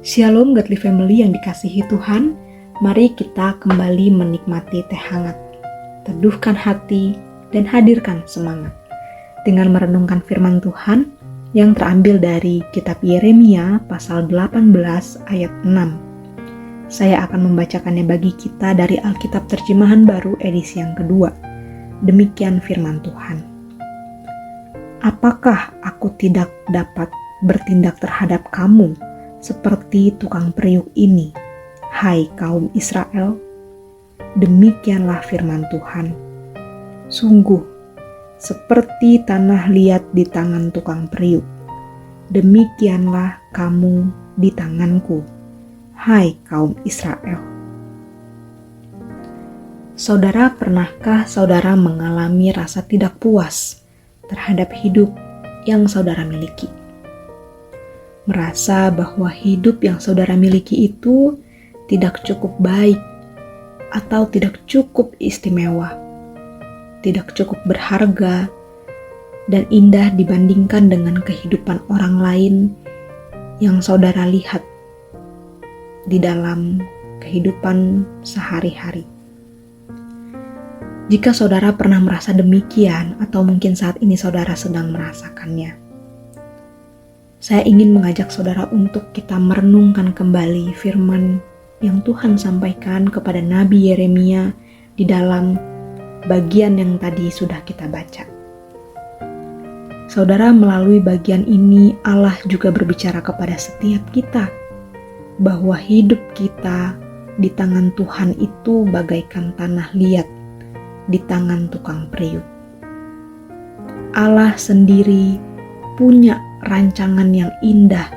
Shalom Godly Family yang dikasihi Tuhan, mari kita kembali menikmati teh hangat, teduhkan hati, dan hadirkan semangat dengan merenungkan firman Tuhan yang terambil dari kitab Yeremia pasal 18 ayat 6. Saya akan membacakannya bagi kita dari Alkitab Terjemahan Baru edisi yang kedua. Demikian firman Tuhan. Apakah aku tidak dapat bertindak terhadap kamu seperti tukang periuk ini, hai kaum Israel? Demikianlah firman Tuhan. Sungguh, seperti tanah liat di tangan tukang periuk, demikianlah kamu di tanganku, hai kaum Israel. Saudara, pernahkah saudara mengalami rasa tidak puas terhadap hidup yang saudara miliki? Merasa bahwa hidup yang saudara miliki itu tidak cukup baik atau tidak cukup istimewa, tidak cukup berharga dan indah dibandingkan dengan kehidupan orang lain yang saudara lihat di dalam kehidupan sehari-hari. Jika saudara pernah merasa demikian atau mungkin saat ini saudara sedang merasakannya, saya ingin mengajak saudara untuk kita merenungkan kembali firman yang Tuhan sampaikan kepada Nabi Yeremia di dalam bagian yang tadi sudah kita baca. Saudara, melalui bagian ini Allah juga berbicara kepada setiap kita bahwa hidup kita di tangan Tuhan itu bagaikan tanah liat di tangan tukang periuk. Allah sendiri punya rancangan yang indah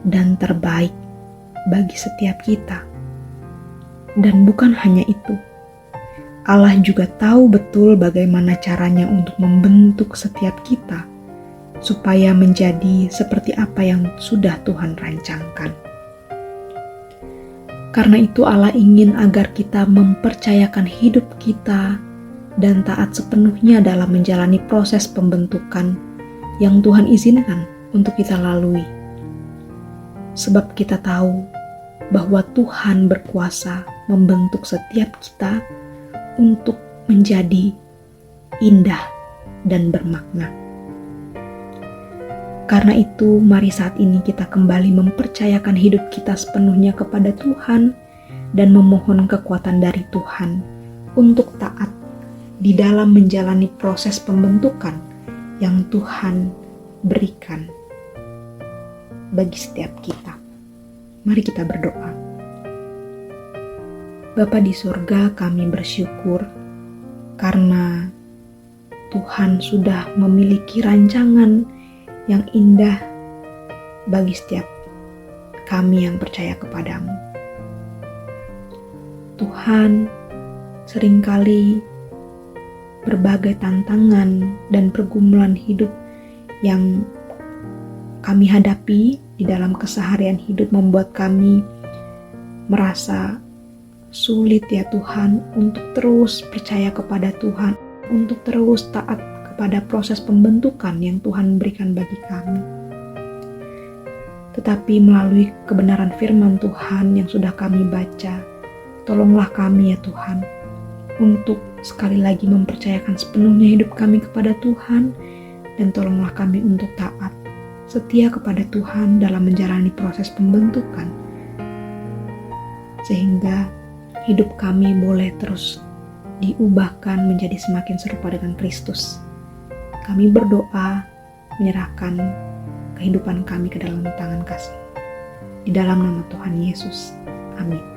dan terbaik bagi setiap kita. Dan bukan hanya itu, Allah juga tahu betul bagaimana caranya untuk membentuk setiap kita supaya menjadi seperti apa yang sudah Tuhan rancangkan. Karena itu Allah ingin agar kita mempercayakan hidup kita dan taat sepenuhnya dalam menjalani proses pembentukan yang Tuhan izinkan untuk kita lalui. Sebab kita tahu bahwa Tuhan berkuasa membentuk setiap kita untuk menjadi indah dan bermakna. Karena itu, mari saat ini kita kembali mempercayakan hidup kita sepenuhnya kepada Tuhan dan memohon kekuatan dari Tuhan untuk taat di dalam menjalani proses pembentukan yang Tuhan berikan bagi setiap kita. Mari kita berdoa. Bapa di surga, kami bersyukur karena Tuhan sudah memiliki rancangan yang indah bagi setiap kami yang percaya kepadamu. Tuhan, seringkali berbagai tantangan dan pergumulan hidup yang kami hadapi di dalam keseharian hidup membuat kami merasa sulit ya Tuhan untuk terus percaya kepada Tuhan, untuk terus taat kepada proses pembentukan yang Tuhan berikan bagi kami. Tetapi melalui kebenaran firman Tuhan yang sudah kami baca, tolonglah kami ya Tuhan untuk sekali lagi mempercayakan sepenuhnya hidup kami kepada Tuhan, dan tolonglah kami untuk taat, setia kepada Tuhan dalam menjalani proses pembentukan, sehingga hidup kami boleh terus diubahkan menjadi semakin serupa dengan Kristus. Kami berdoa menyerahkan kehidupan kami ke dalam tangan kasih. Di dalam nama Tuhan Yesus. Amin.